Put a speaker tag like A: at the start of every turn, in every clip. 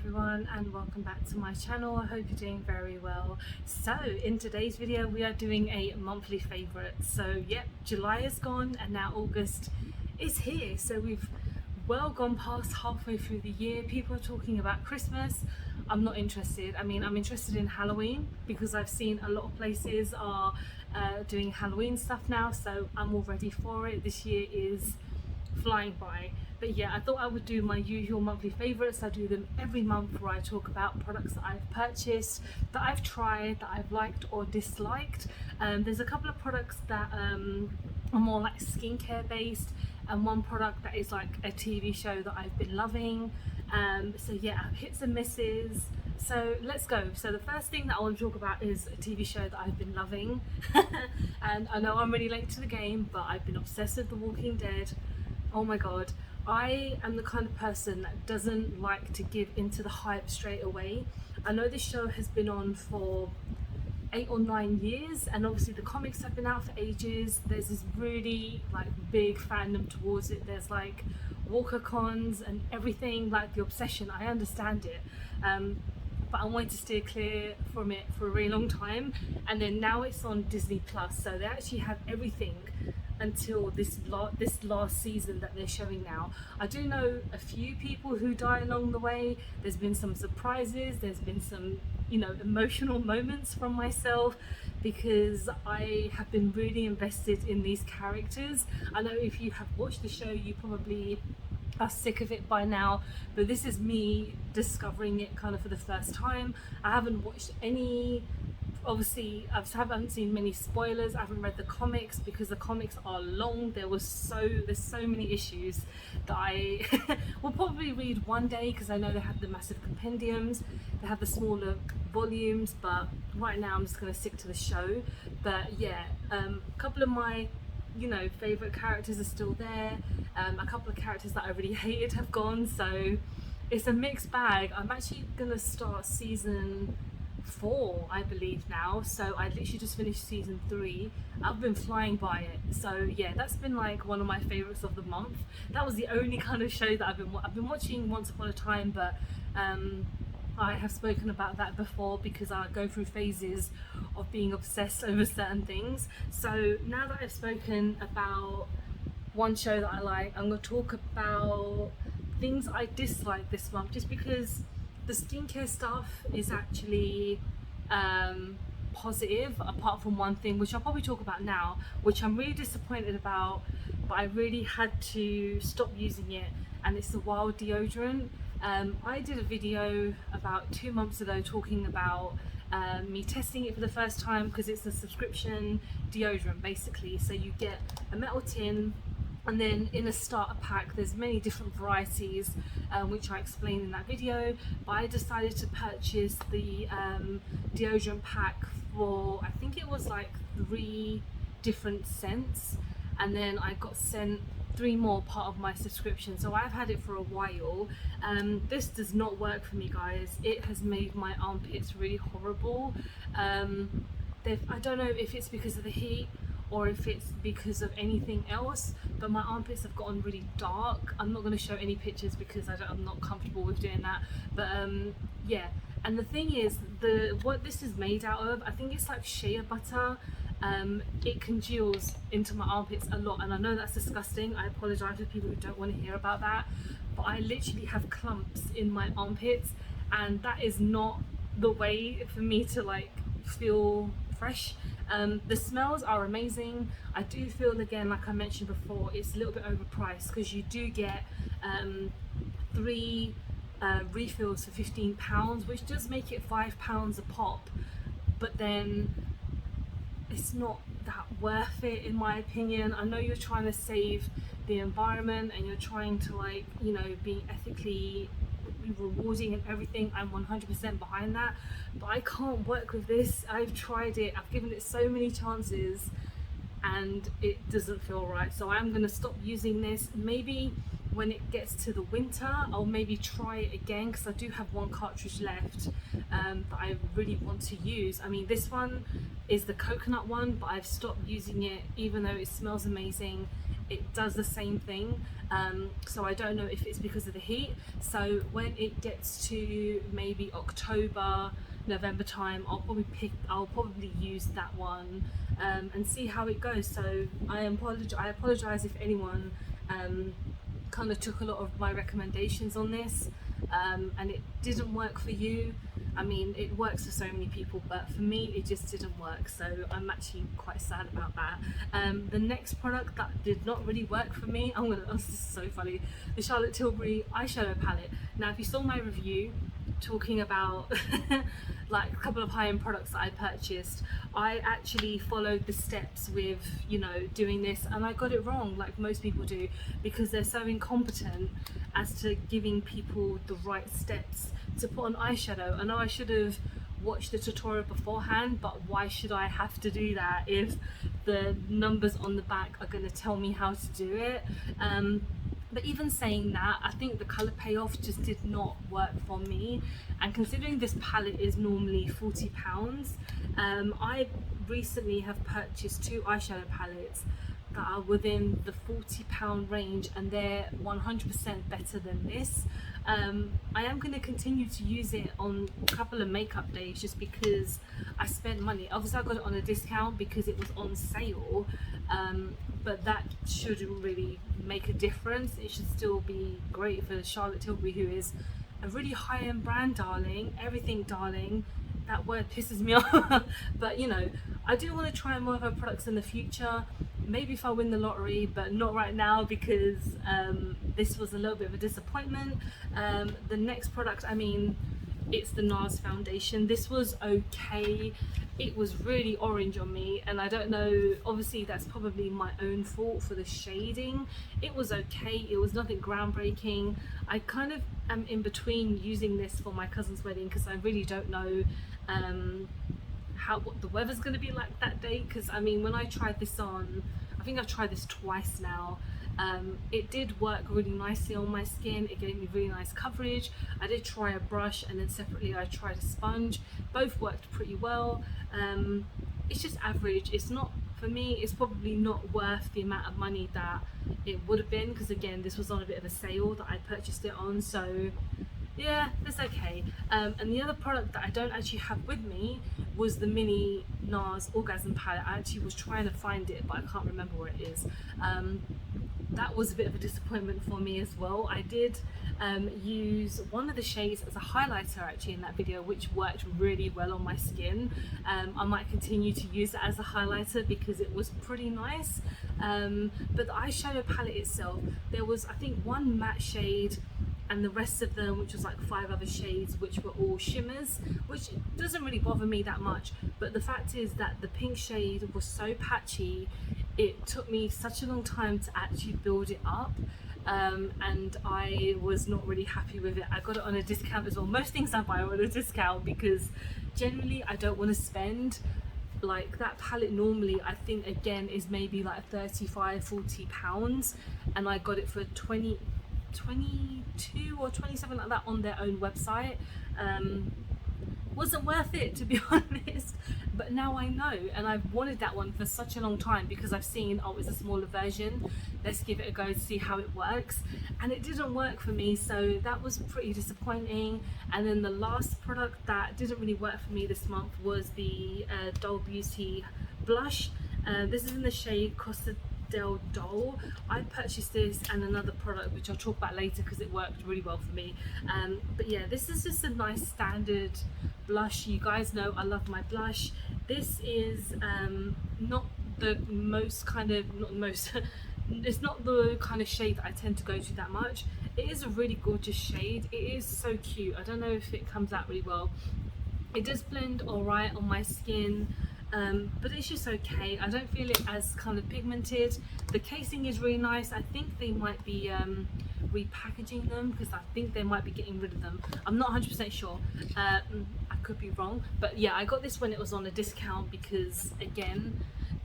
A: everyone, and welcome back to my channel. I hope you're doing very well. So in today's video we are doing a monthly favourite. So yep, July is gone and now August is here. So we've well gone past halfway through the year. People are talking about Christmas. I'm not interested. I mean, I'm interested in Halloween because I've seen a lot of places are doing Halloween stuff now, so I'm all ready for it. This year is flying by. But yeah, I thought I would do my usual monthly favourites. I do them every month where I talk about products that I've purchased, that I've tried, that I've liked or disliked. There's a couple of products that are more like skincare based, and one product that is like a TV show that I've been loving. So yeah, hits and misses. So let's go. So the first thing that I want to talk about is a TV show that I've been loving. And I know I'm really late to the game, but I've been obsessed with The Walking Dead. Oh my god. I am the kind of person that doesn't like to give into the hype straight away. I know this show has been on for 8 or 9 years, and obviously the comics have been out for ages. There's this really like big fandom towards it. There's like Walker cons and everything, like the obsession. I understand it, but I wanted to steer clear from it for a really long time, and then now it's on Disney Plus, so they actually have everything until this last season that they're showing now. I do know a few people who die along the way. There's been some surprises, there's been some, you know, emotional moments from myself because I have been really invested in these characters. I know if you have watched the show you probably are sick of it by now, but this is me discovering it kind of for the first time. I haven't watched any, obviously I haven't seen many spoilers. I haven't read the comics because the comics are long. There's so many issues that I will probably read one day because I know they have the massive compendiums, they have the smaller volumes, but right now I'm just going to stick to the show. But yeah, a couple of my, you know, favourite characters are still there. A couple of characters that I really hated have gone, so it's a mixed bag. I'm actually going to start season 4 I believe now, so I literally just finished season 3. I've been flying by it. So yeah, that's been like one of my favorites of the month. That was the only kind of show that I've been watching Once Upon a Time, but I have spoken about that before because I go through phases of being obsessed over certain things. So now that I've spoken about one show that I like, I'm going to talk about things I dislike this month, just because the skincare stuff is actually positive, apart from one thing which I'll probably talk about now, which I'm really disappointed about, but I really had to stop using it, and it's the Wild deodorant. I did a video about 2 months ago talking about me testing it for the first time, because it's a subscription deodorant basically. So you get a metal tin, and then in a starter pack there's many different varieties, which I explained in that video. But I decided to purchase the deodorant pack for, I think it was like 3 different scents, and then I got sent 3 more part of my subscription. So I've had it for a while. This does not work for me, guys. It has made my armpits really horrible. I don't know if it's because of the heat or if it's because of anything else, but my armpits have gotten really dark. I'm not going to show any pictures because I'm not comfortable with doing that, but yeah. And the thing is, what this is made out of, I think it's like shea butter. It congeals into my armpits a lot, and I know that's disgusting. I apologize for people who don't want to hear about that, but I literally have clumps in my armpits, and that is not the way for me to like feel fresh. The smells are amazing. I do feel, again, like I mentioned before, it's a little bit overpriced because you do get 3 refills for £15, which does make it £5 a pop, but then it's not that worth it in my opinion. I know you're trying to save the environment and you're trying to, like, you know, be ethically rewarding and everything. I'm 100% behind that, but I can't work with this. I've tried it, I've given it so many chances, and it doesn't feel right. So I'm going to stop using this. Maybe when it gets to the winter, I'll maybe try it again, because I do have one cartridge left that I really want to use. I mean, this one is the coconut one, but I've stopped using it, even though it smells amazing. It does the same thing, so I don't know if it's because of the heat. So when it gets to maybe October, November time, I'll probably use that one and see how it goes. So I apologize if anyone kind of took a lot of my recommendations on this and it didn't work for you. I mean, it works for so many people, but for me it just didn't work, so I'm actually quite sad about that. The next product that did not really work for me, this is so funny, the Charlotte Tilbury eyeshadow palette. Now, if you saw my review talking about like a couple of high-end products that I purchased, I actually followed the steps with, you know, doing this, and I got it wrong, like most people do, because they're so incompetent as to giving people the right steps to put on eyeshadow. I know I should have watched the tutorial beforehand, but why should I have to do that if the numbers on the back are going to tell me how to do it? But even saying that, I think the colour payoff just did not work for me, and considering this palette is normally £40, I recently have purchased 2 eyeshadow palettes that are within the £40 range, and they're 100% better than this. I am going to continue to use it on a couple of makeup days just because I spent money. Obviously I got it on a discount because it was on sale, but that shouldn't really make a difference. It should still be great for Charlotte Tilbury, who is a really high-end brand, darling. Everything darling. That word pisses me off. But you know, I do want to try more of her products in the future. Maybe if I win the lottery, but not right now, because this was a little bit of a disappointment. The next product, I mean, it's the NARS foundation. This was okay. It was really orange on me, and I don't know, obviously that's probably my own fault for the shading. It was okay, it was nothing groundbreaking. I kind of am in between using this for my cousin's wedding because I really don't know what the weather's going to be like that day, because I mean, when I tried this on, I think I've tried this twice now. It did work really nicely on my skin. It gave me really nice coverage. I did try a brush, and then separately I tried a sponge. Both worked pretty well. It's just average. It's not, for me, it's probably not worth the amount of money that it would have been, because again, this was on a bit of a sale that I purchased it on, so yeah, it's okay. And the other product that I don't actually have with me was the mini NARS Orgasm palette. I actually was trying to find it, but I can't remember where it is. That was a bit of a disappointment for me as well. I did use one of the shades as a highlighter actually in that video, which worked really well on my skin. I might continue to use it as a highlighter because it was pretty nice. But the eyeshadow palette itself, there was, I think, one matte shade, and the rest of them, which was like 5 other shades, which were all shimmers, which doesn't really bother me that much. But the fact is that the pink shade was so patchy, it took me such a long time to actually build it up, and I was not really happy with it. I got it on a discount as well. Most things I buy are on a discount because generally I don't want to spend, like, that palette normally I think again is maybe like £35–40, and I got it for 22 or 27 like that on their own website. Wasn't worth it, to be honest, but now I know, and I've wanted that one for such a long time because I've seen, oh, it's a smaller version, let's give it a go to see how it works, and it didn't work for me, so that was pretty disappointing. And then the last product that didn't really work for me this month was the dollbeauty blush. This is in the shade Costa del Doll. I purchased this and another product which I'll talk about later because it worked really well for me. But yeah, this is just a nice standard blush. You guys know I love my blush. This is not the most kind of, it's not the kind of shade that I tend to go to that much. It is a really gorgeous shade. It is so cute. I don't know if it comes out really well. It does blend alright on my skin. But it's just okay. I don't feel it as kind of pigmented. The casing is really nice. I think they might be repackaging them because I think they might be getting rid of them. I'm not 100% sure. I could be wrong, but yeah, I got this when it was on a discount because, again,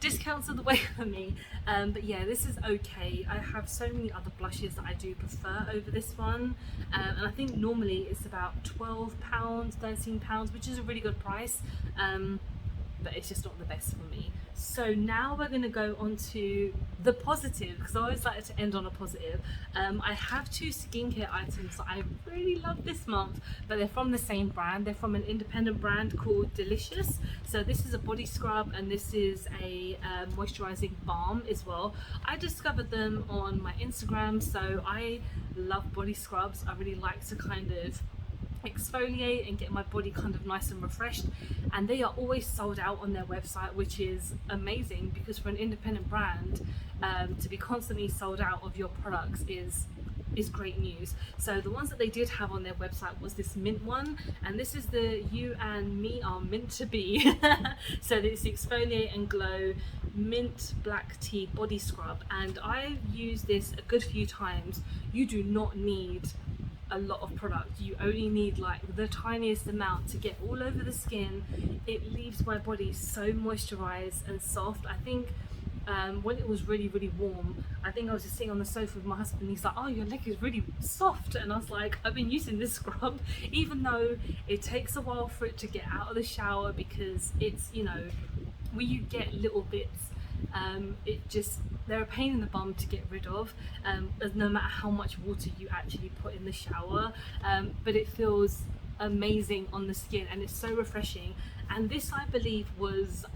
A: discounts are the way for me. But yeah, this is okay. I have so many other blushes that I do prefer over this one, and I think normally it's about £12, £13, which is a really good price, but it's just not the best for me. So now we're going to go on to the positive, because I always like to end on a positive. I have two skincare items that I really love this month, but they're from the same brand. They're from an independent brand called Luscious. So this is a body scrub, and this is a moisturizing balm as well. I discovered them on my Instagram, so I love body scrubs. I really like to kind of exfoliate and get my body kind of nice and refreshed, and they are always sold out on their website, which is amazing, because for an independent brand to be constantly sold out of your products is great news. So the ones that they did have on their website was this mint one, and this is the You and Me Are Meant to Be. So it's the Exfoliate and Glow Mint Black Tea Body Scrub, and I've used this a good few times. You do not need a lot of product. You only need like the tiniest amount to get all over the skin. It leaves my body so moisturized and soft. I think when it was really warm, I think I was just sitting on the sofa with my husband. He's like, oh, your leg is really soft, and I was like, I've been using this scrub, even though it takes a while for it to get out of the shower, because it's, you know, when you get little bits, they're a pain in the bum to get rid of, no matter how much water you actually put in the shower, but it feels amazing on the skin, and it's so refreshing. And this, I believe, was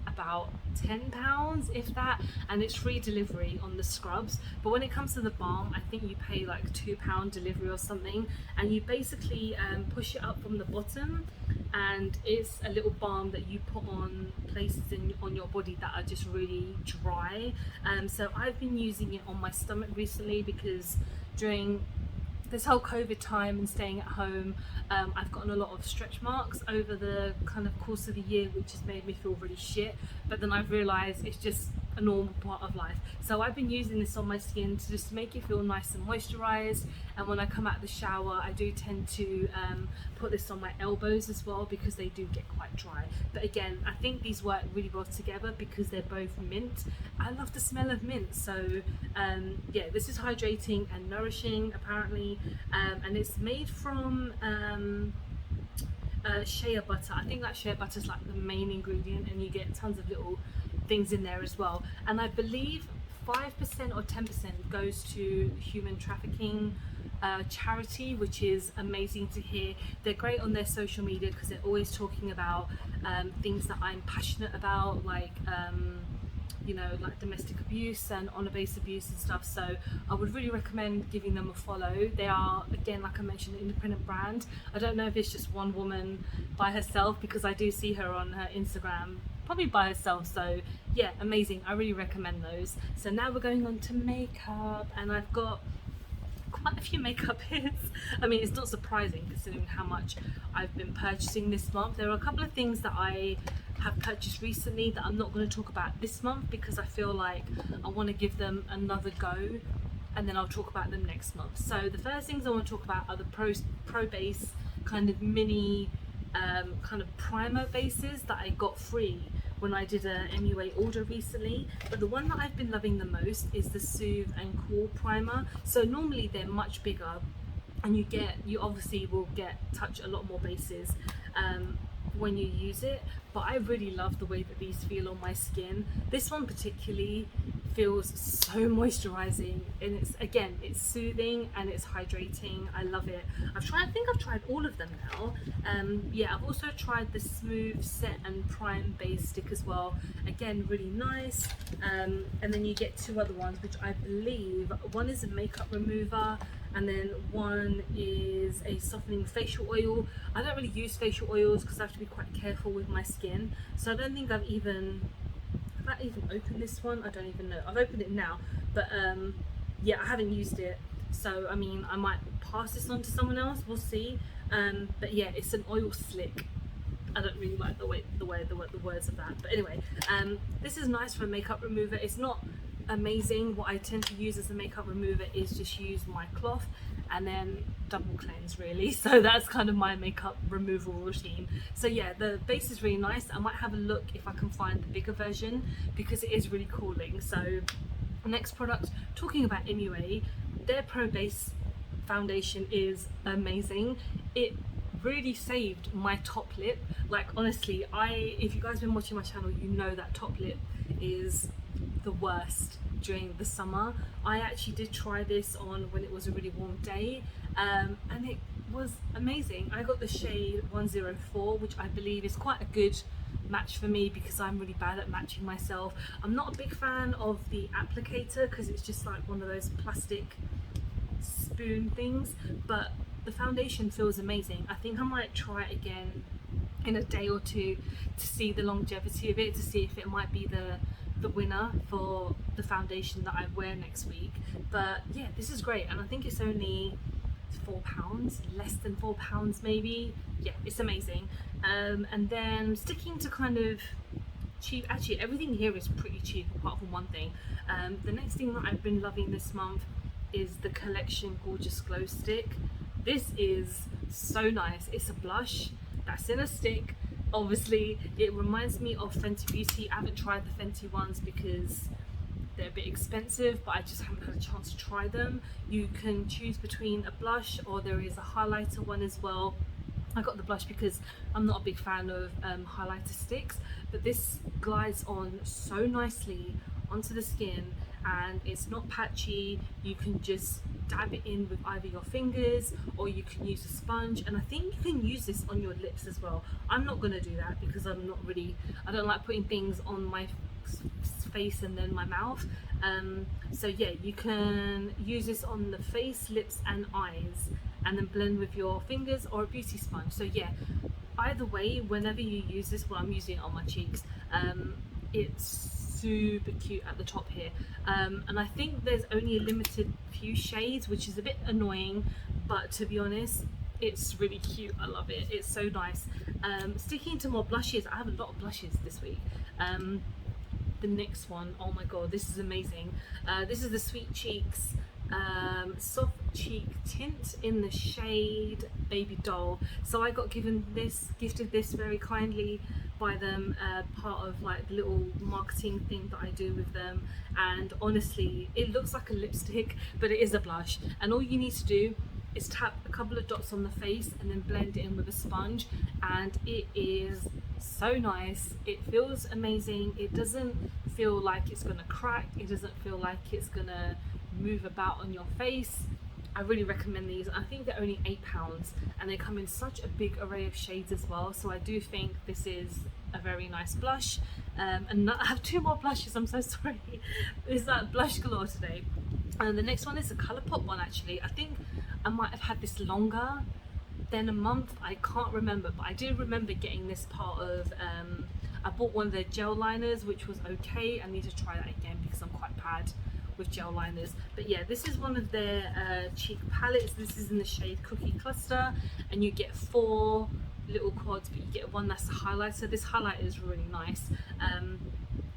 A: about £10, if that, and it's free delivery on the scrubs. But when it comes to the balm, I think you pay like £2 delivery or something, and you basically push it up from the bottom, and it's a little balm that you put on places on your body that are just really dry. So I've been using it on my stomach recently, because during this whole COVID time and staying at home, I've gotten a lot of stretch marks over the kind of course of the year, which has made me feel really shit. But then I've realised it's just a normal part of life. So I've been using this on my skin to just make it feel nice and moisturised. And when I come out of the shower, I do tend to put this on my elbows as well, because they do get quite dry. But again, I think these work really well together because they're both mint. I love the smell of mint. So yeah, this is hydrating and nourishing apparently, and it's made from shea butter. I think that shea butter is like the main ingredient, and you get tons of little things in there as well. And I believe 5% or 10% goes to human trafficking charity, which is amazing to hear. They're great on their social media because they're always talking about things that I'm passionate about, like you know, like domestic abuse and honour-based abuse and stuff. So I would really recommend giving them a follow. They are, again, like I mentioned, an independent brand. I don't know if it's just one woman by herself, because I do see her on her Instagram probably by herself. So yeah, amazing. I really recommend those. So now we're going on to makeup, and I've got quite a few makeup hits. I mean, it's not surprising considering how much I've been purchasing this month. There are a couple of things that I have purchased recently that I'm not going to talk about this month, because I feel like I want to give them another go, and then I'll talk about them next month. So the first things I want to talk about are the Pro Base kind of mini kind of primer bases that I got free when I did a MUA order recently. But the one that I've been loving the most is the Soothe and Cool primer. So normally they're much bigger, and you obviously will touch a lot more bases when you use it, but I really love the way that these feel on my skin. This one particularly feels so moisturizing, and it's soothing and it's hydrating. I love it. I think I've tried all of them now. Yeah, I've also tried the Smooth Set and Prime Base Stick as well. Again, really nice. And then you get two other ones, which I believe one is a makeup remover, and then one is a softening facial oil. I don't really use facial oils because I have to be quite careful with my skin, so I don't think Have I even opened this one? I don't even know. I've opened it now, but yeah, I haven't used it. So I mean, I might pass this on to someone else. We'll see. But yeah, it's an oil slick. I don't really like the words of that. But anyway, this is nice for a makeup remover. It's not amazing. What I tend to use as a makeup remover is just use my cloth and then double cleanse really. So that's kind of my makeup removal routine. So yeah, the base is really nice. I might have a look if I can find the bigger version because it is really cooling. So next product, talking about MUA, their Pro Base foundation is amazing. It really saved my top lip. Like honestly, if you guys have been watching my channel, you know that top lip is the worst during the summer. I actually did try this on when it was a really warm day, and it was amazing. I got the shade 104, which I believe is quite a good match for me because I'm really bad at matching myself. I'm not a big fan of the applicator because it's just like one of those plastic spoon things, but the foundation feels amazing. I think I might try it again in a day or two to see the longevity of it, to see if it might be the winner for the foundation that I wear next week. But yeah, this is great, and I think it's only £4, less than £4 maybe. Yeah, it's amazing. And then sticking to kind of cheap, actually everything here is pretty cheap apart from one thing. The next thing that I've been loving this month is the Collection Gorgeous Glow Stick. This is so nice. It's a blush that's in a stick. Obviously it reminds me of Fenty Beauty. I haven't tried the Fenty ones because they're a bit expensive, but I just haven't had a chance to try them. You can choose between a blush or there is a highlighter one as well. I got the blush because I'm not a big fan of highlighter sticks, but this glides on so nicely onto the skin and it's not patchy. You can just dab it in with either your fingers or you can use a sponge, and I think you can use this on your lips as well. I'm not going to do that because I don't like putting things on my face and then my mouth. So yeah, you can use this on the face, lips and eyes and then blend with your fingers or a beauty sponge. So yeah, either way, whenever you use this, well, I'm using it on my cheeks, it's super cute at the top here, and I think there's only a limited few shades, which is a bit annoying, but to be honest, it's really cute. I love it. It's so nice. Sticking to more blushes, I have a lot of blushes this week. The next one, oh my god, this is amazing. This is the Sweet Cheeks soft cheek tint in the shade Baby Doll. So I got gifted this very kindly by them, part of like the little marketing thing that I do with them, and honestly it looks like a lipstick but it is a blush, and all you need to do is tap a couple of dots on the face and then blend it in with a sponge, and it is so nice. It feels amazing. It doesn't feel like it's gonna crack, it doesn't feel like it's gonna move about on your face. I really recommend these. I think they're only £8 and they come in such a big array of shades as well, so I do think this is a very nice blush. And I have two more blushes, I'm so sorry. It's like blush galore today. And the next one is a Colourpop one actually. I think I might have had this longer than a month, I can't remember, but I do remember getting this part of I bought one of their gel liners which was okay. I need to try that again because I'm quite bad with gel liners. But yeah, this is one of their cheek palettes. This is in the shade Cookie Cluster, and you get 4 little quads, but you get one that's a highlighter. This highlighter is really nice.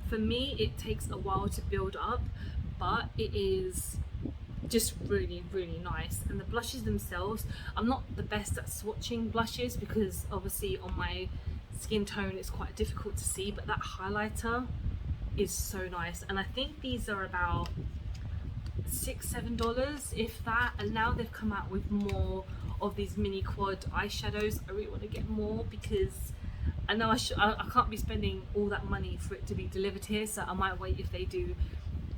A: For me it takes a while to build up, but it is just really nice. And the blushes themselves, I'm not the best at swatching blushes because obviously on my skin tone it's quite difficult to see, but that highlighter is so nice. And I think these are about $6-7 if that, and now they've come out with more of these mini quad eyeshadows. I really want to get more because I know I can't be spending all that money for it to be delivered here, so I might wait if they do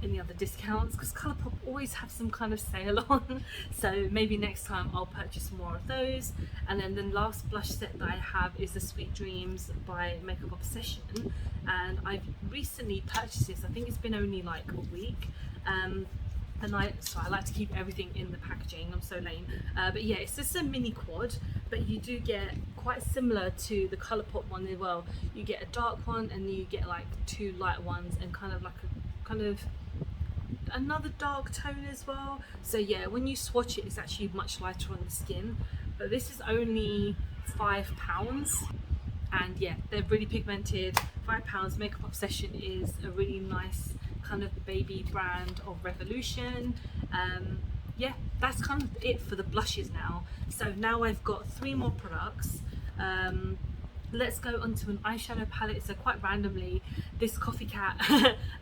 A: any other discounts, because Colourpop always have some kind of sale on, so maybe next time I'll purchase more of those. And then the last blush set that I have is the Sweet Dreams by Makeup Obsession, and I've recently purchased this. I think it's been only like a week, and so I like to keep everything in the packaging. I'm so lame, but yeah, it's just a mini quad, but you do get quite similar to the Colourpop one as well. You get a dark one and you get like 2 light ones and kind of like another dark tone as well. So yeah, when you swatch it, it's actually much lighter on the skin. But this is only £5, and yeah, they're really pigmented. £5. Makeup Obsession is a really nice kind of baby brand of Revolution. Yeah, that's kind of it for the blushes now. So now I've got 3 more products. Let's go onto an eyeshadow palette. So quite randomly, this Coffee Cat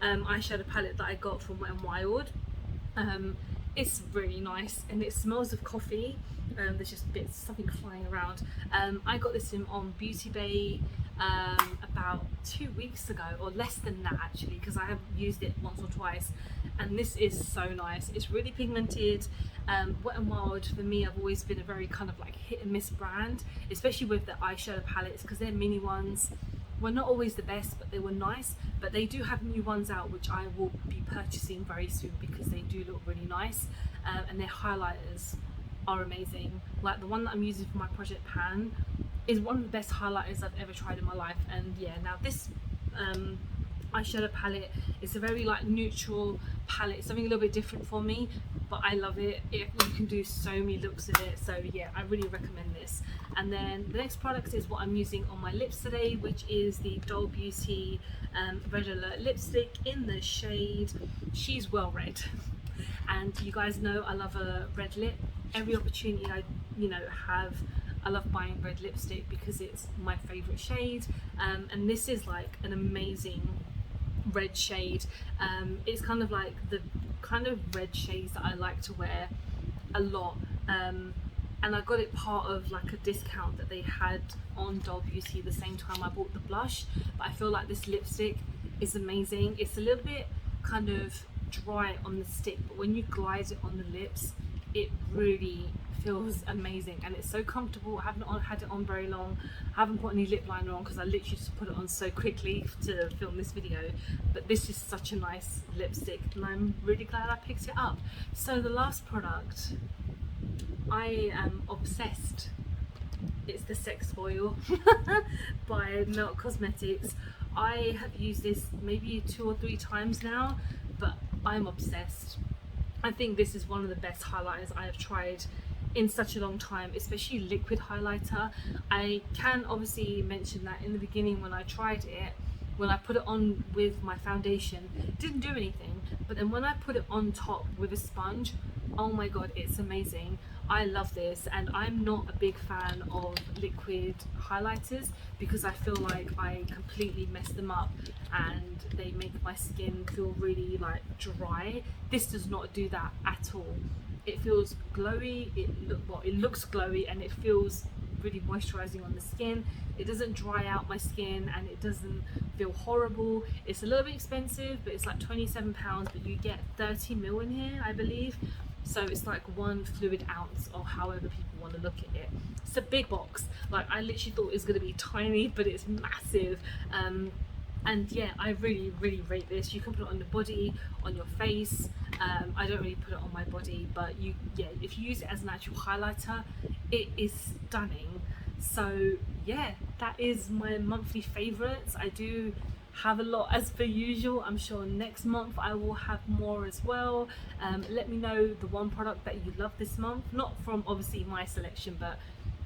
A: eyeshadow palette that I got from Wet n Wild. It's really nice and it smells of coffee. There's just bits, something flying around. I got this in on Beauty Bay about 2 weeks ago, or less than that actually, because I have used it once or twice, and this is so nice. It's really pigmented. Wet n Wild for me, I've always been a very kind of like hit and miss brand, especially with the eyeshadow palettes, because they're mini ones. Were not always the best, but they were nice. But they do have new ones out which I will be purchasing very soon because they do look really nice, and their highlighters are amazing. Like the one that I'm using for my project pan is one of the best highlighters I've ever tried in my life. And yeah, now this eyeshadow palette is a very like neutral palette, something a little bit different for me, but I love it. You can do so many looks with it, so yeah, I really recommend this. And then the next product is what I'm using on my lips today, which is the Doll Beauty Red Alert lipstick in the shade She's Well Red. And you guys know I love a red lip. Every opportunity I have, I love buying red lipstick because it's my favorite shade, and this is like an amazing red shade. It's kind of like the kind of red shades that I like to wear a lot, and I got it part of like a discount that they had on Doll Beauty the same time I bought the blush. But I feel like this lipstick is amazing. It's a little bit kind of dry on the stick, but when you glide it on the lips, it really feels amazing, and it's so comfortable. I haven't had it on very long. I haven't put any lip liner on because I literally just put it on so quickly to film this video, but this is such a nice lipstick and I'm really glad I picked it up. So the last product, I am obsessed. It's the Sex Foil by Melt Cosmetics. I have used this maybe 2 or 3 times now, but I'm obsessed. I think this is one of the best highlighters I have tried in such a long time, especially liquid highlighter. I can obviously mention that in the beginning when I tried it, when I put it on with my foundation, it didn't do anything, but then when I put it on top with a sponge, oh my god, it's amazing. I love this, and I'm not a big fan of liquid highlighters because I feel like I completely mess them up and they make my skin feel really like dry. This does not do that at all. It feels glowy, it looks glowy, and it feels really moisturizing on the skin. It doesn't dry out my skin and it doesn't feel horrible. It's a little bit expensive, but it's like £27, but you get 30 ml in here, I believe. So it's like 1 fluid ounce, or however people want to look at it. It's a big box. Like I literally thought it was going to be tiny, but it's massive. And yeah, I really rate this. You can put it on the body, on your face. I don't really put it on my body, but if you use it as an actual highlighter, it is stunning. So yeah, that is my monthly favorites. I do have a lot as per usual. I'm sure next month I will have more as well. Let me know the one product that you love this month, not from obviously my selection, but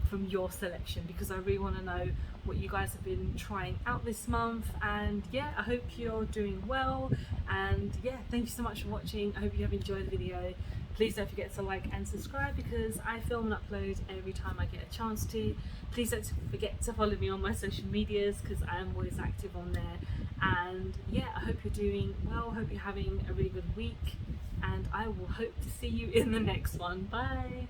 A: from your selection, because I really want to know what you guys have been trying out this month. And yeah, I hope you're doing well, and yeah, thank you so much for watching. I hope you have enjoyed the video. Please don't forget to like and subscribe because I film and upload every time I get a chance to. Please don't forget to follow me on my social medias because I am always active on there. And yeah, I hope you're doing well. I hope you're having a really good week, and I will hope to see you in the next one. Bye.